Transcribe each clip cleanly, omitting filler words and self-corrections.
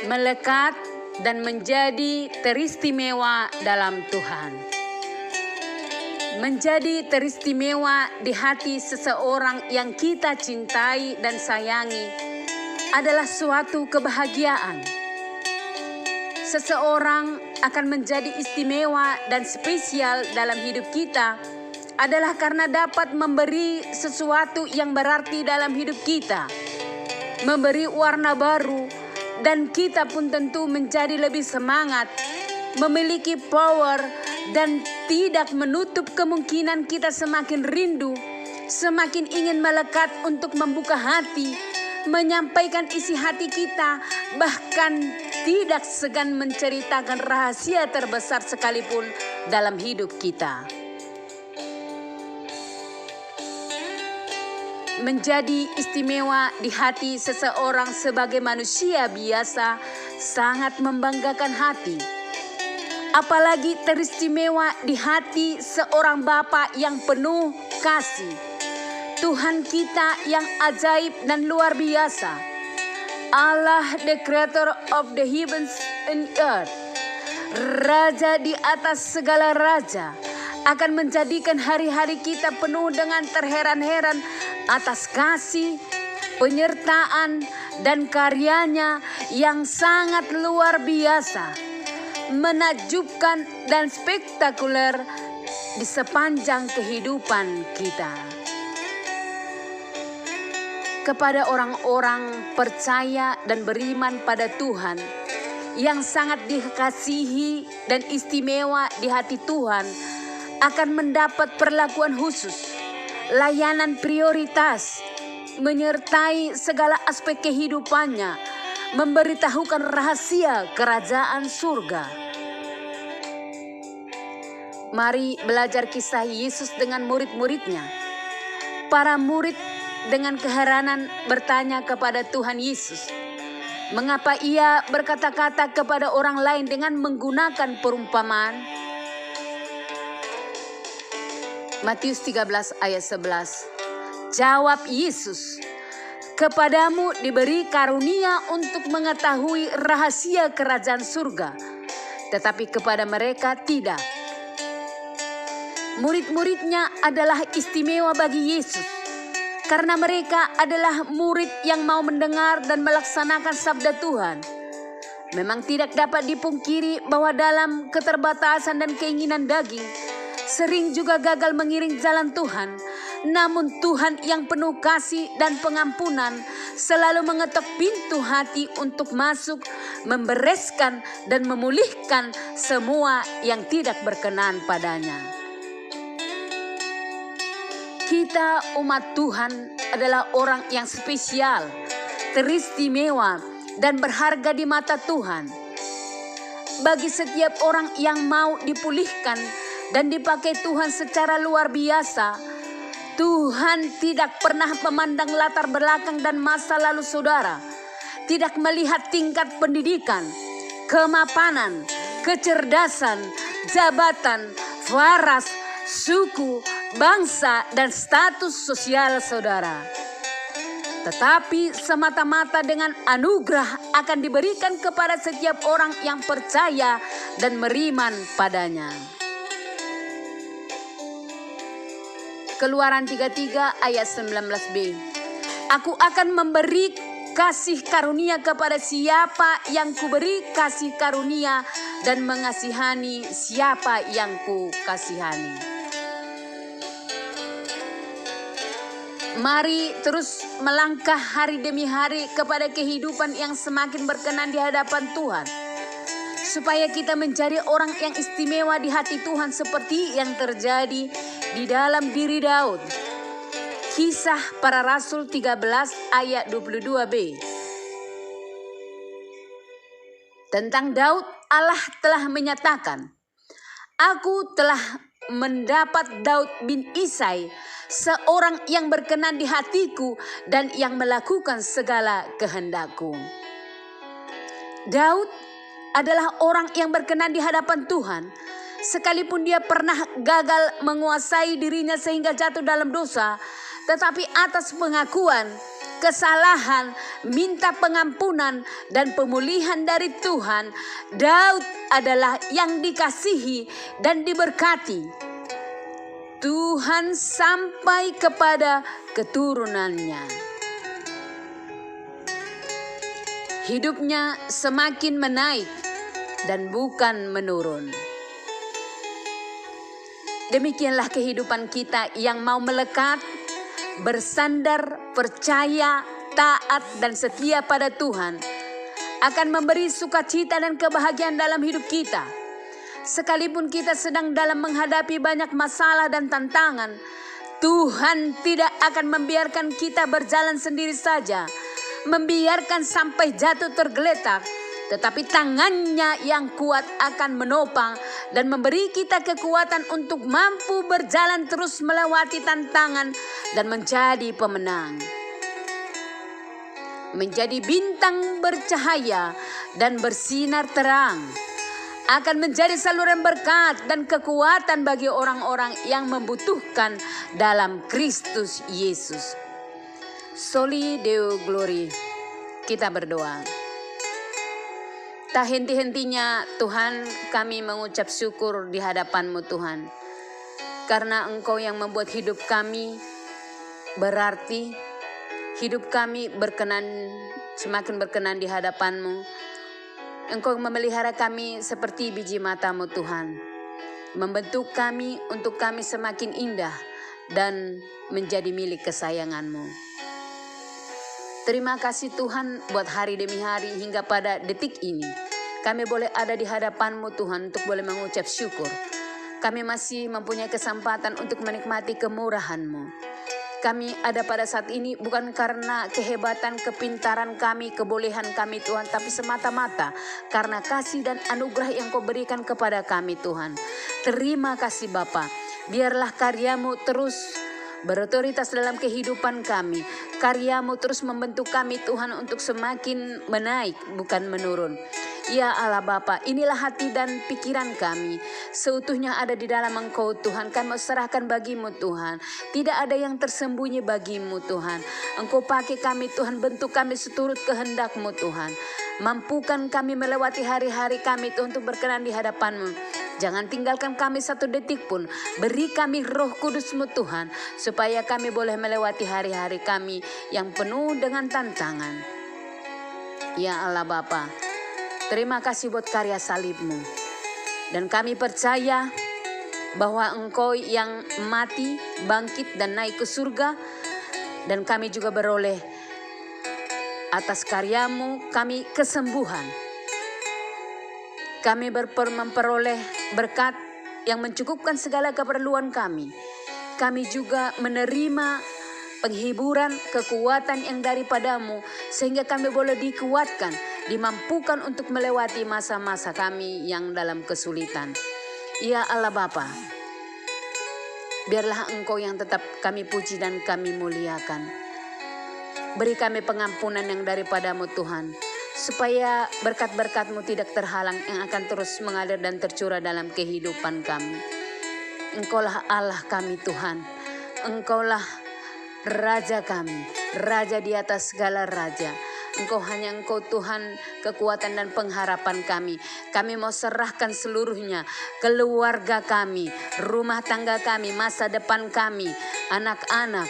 melekat dan menjadi teristimewa dalam Tuhan. Menjadi teristimewa di hati seseorang yang kita cintai dan sayangi adalah suatu kebahagiaan. Seseorang akan menjadi istimewa dan spesial dalam hidup kita adalah karena dapat memberi sesuatu yang berarti dalam hidup kita, memberi warna baru, dan kita pun tentu menjadi lebih semangat, memiliki power, dan tidak menutup kemungkinan kita semakin rindu, semakin ingin melekat untuk membuka hati, menyampaikan isi hati kita, bahkan tidak segan menceritakan rahasia terbesar sekalipun dalam hidup kita. Menjadi istimewa di hati seseorang sebagai manusia biasa sangat membanggakan hati. Apalagi teristimewa di hati seorang Bapa yang penuh kasih. Tuhan kita yang ajaib dan luar biasa. Allah, the creator of the heavens and earth. Raja di atas segala raja, akan menjadikan hari-hari kita penuh dengan terheran-heran atas kasih, penyertaan, dan karyanya yang sangat luar biasa, menakjubkan dan spektakuler di sepanjang kehidupan kita. Kepada orang-orang percaya dan beriman pada Tuhan yang sangat dikasihi dan istimewa di hati Tuhan akan mendapat perlakuan khusus, layanan prioritas, menyertai segala aspek kehidupannya, memberitahukan rahasia kerajaan surga. Mari belajar kisah Yesus dengan murid-muridnya. Para murid dengan keheranan bertanya kepada Tuhan Yesus, mengapa ia berkata-kata kepada orang lain dengan menggunakan perumpamaan? Matius 13 ayat 11. Jawab Yesus, kepadamu diberi karunia untuk mengetahui rahasia kerajaan surga, tetapi kepada mereka tidak. Murid-muridnya adalah istimewa bagi Yesus, karena mereka adalah murid yang mau mendengar dan melaksanakan sabda Tuhan. Memang tidak dapat dipungkiri bahwa dalam keterbatasan dan keinginan daging, sering juga gagal mengiring jalan Tuhan. Namun Tuhan yang penuh kasih dan pengampunan selalu mengetok pintu hati untuk masuk, membereskan dan memulihkan semua yang tidak berkenan padanya. Kita umat Tuhan adalah orang yang spesial, teristimewa, dan berharga di mata Tuhan. Bagi setiap orang yang mau dipulihkan dan dipakai Tuhan secara luar biasa, Tuhan tidak pernah memandang latar belakang dan masa lalu saudara, tidak melihat tingkat pendidikan, kemapanan, kecerdasan, jabatan, waras, suku, bangsa, dan status sosial saudara. Tetapi semata-mata dengan anugerah akan diberikan kepada setiap orang yang percaya dan beriman padanya. Keluaran 33 ayat 19b. Aku akan memberi kasih karunia kepada siapa yang kuberi kasih karunia, dan mengasihani siapa yang ku kasihani. Mari terus melangkah hari demi hari kepada kehidupan yang semakin berkenan di hadapan Tuhan, supaya kita menjadi orang yang istimewa di hati Tuhan seperti yang terjadi di dalam diri Daud. Kisah Para Rasul 13 ayat 22b. Tentang Daud, Allah telah menyatakan, Aku telah mendapat Daud bin Isai, seorang yang berkenan di hatiku dan yang melakukan segala kehendakku. Daud adalah orang yang berkenan di hadapan Tuhan, sekalipun dia pernah gagal menguasai dirinya sehingga jatuh dalam dosa, tetapi atas pengakuan, kesalahan, minta pengampunan dan pemulihan dari Tuhan, Daud adalah yang dikasihi dan diberkati Tuhan sampai kepada keturunannya. Hidupnya semakin menaik dan bukan menurun. Demikianlah kehidupan kita yang mau melekat, bersandar, percaya, taat dan setia pada Tuhan akan memberi sukacita dan kebahagiaan dalam hidup kita. Sekalipun kita sedang dalam menghadapi banyak masalah dan tantangan, Tuhan tidak akan membiarkan kita berjalan sendiri saja, membiarkan sampai jatuh tergeletak, tetapi tangannya yang kuat akan menopang dan memberi kita kekuatan untuk mampu berjalan terus melewati tantangan dan menjadi pemenang. Menjadi bintang bercahaya dan bersinar terang. Akan menjadi saluran berkat dan kekuatan bagi orang-orang yang membutuhkan dalam Kristus Yesus. Soli Deo Glory. Kita berdoa. Tak henti-hentinya Tuhan, kami mengucap syukur di hadapan-Mu Tuhan. Karena Engkau yang membuat hidup kami berarti, hidup kami semakin berkenan di hadapan-Mu. Engkau memelihara kami seperti biji mata-Mu Tuhan. Membentuk kami untuk kami semakin indah dan menjadi milik kesayangan-Mu. Terima kasih Tuhan buat hari demi hari hingga pada detik ini. Kami boleh ada di hadapan-Mu Tuhan untuk boleh mengucap syukur. Kami masih mempunyai kesempatan untuk menikmati kemurahan-Mu. Kami ada pada saat ini bukan karena kehebatan, kepintaran kami, kebolehan kami Tuhan, tapi semata-mata karena kasih dan anugerah yang Kau berikan kepada kami Tuhan. Terima kasih Bapa. Biarlah karya-Mu terus berotoritas dalam kehidupan kami. Karya-Mu terus membentuk kami Tuhan untuk semakin menaik bukan menurun. Ya Allah Bapa, inilah hati dan pikiran kami. Seutuhnya ada di dalam Engkau Tuhan. Kami mau serahkan bagi-Mu Tuhan. Tidak ada yang tersembunyi bagi-Mu Tuhan. Engkau pakai kami Tuhan, bentuk kami seturut kehendak-Mu Tuhan. Mampukan kami melewati hari-hari kami Tuhan untuk berkenan di hadapan-Mu. Jangan tinggalkan kami satu detik pun. Beri kami Roh Kudus-Mu Tuhan, supaya kami boleh melewati hari-hari kami yang penuh dengan tantangan. Ya Allah Bapa, terima kasih buat karya salib-Mu. Dan kami percaya bahwa Engkau yang mati, bangkit dan naik ke surga. Dan kami juga beroleh atas karya-Mu kami kesembuhan. Kami memperoleh berkat yang mencukupkan segala keperluan kami. Kami juga menerima penghiburan, kekuatan yang daripada-Mu, sehingga kami boleh dikuatkan, dimampukan untuk melewati masa-masa kami yang dalam kesulitan. Ya Allah Bapa, biarlah Engkau yang tetap kami puji dan kami muliakan. Beri kami pengampunan yang daripada-Mu Tuhan, supaya berkat-berkat-Mu tidak terhalang yang akan terus mengalir dan tercurah dalam kehidupan kami. Engkaulah Allah kami Tuhan. Engkaulah Raja kami, Raja di atas segala raja. Engkau Tuhan, kekuatan dan pengharapan kami. Kami mau serahkan seluruhnya, keluarga kami, rumah tangga kami, masa depan kami, anak-anak,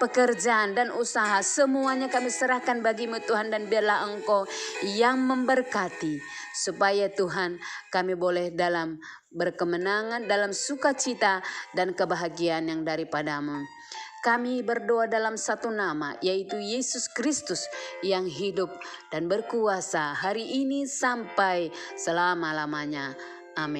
pekerjaan dan usaha, semuanya kami serahkan bagi-Mu Tuhan, dan biarlah Engkau yang memberkati, supaya Tuhan kami boleh dalam berkemenangan, dalam sukacita dan kebahagiaan yang daripada-Mu. Kami berdoa dalam satu nama, yaitu Yesus Kristus yang hidup dan berkuasa hari ini sampai selama-lamanya. Amin.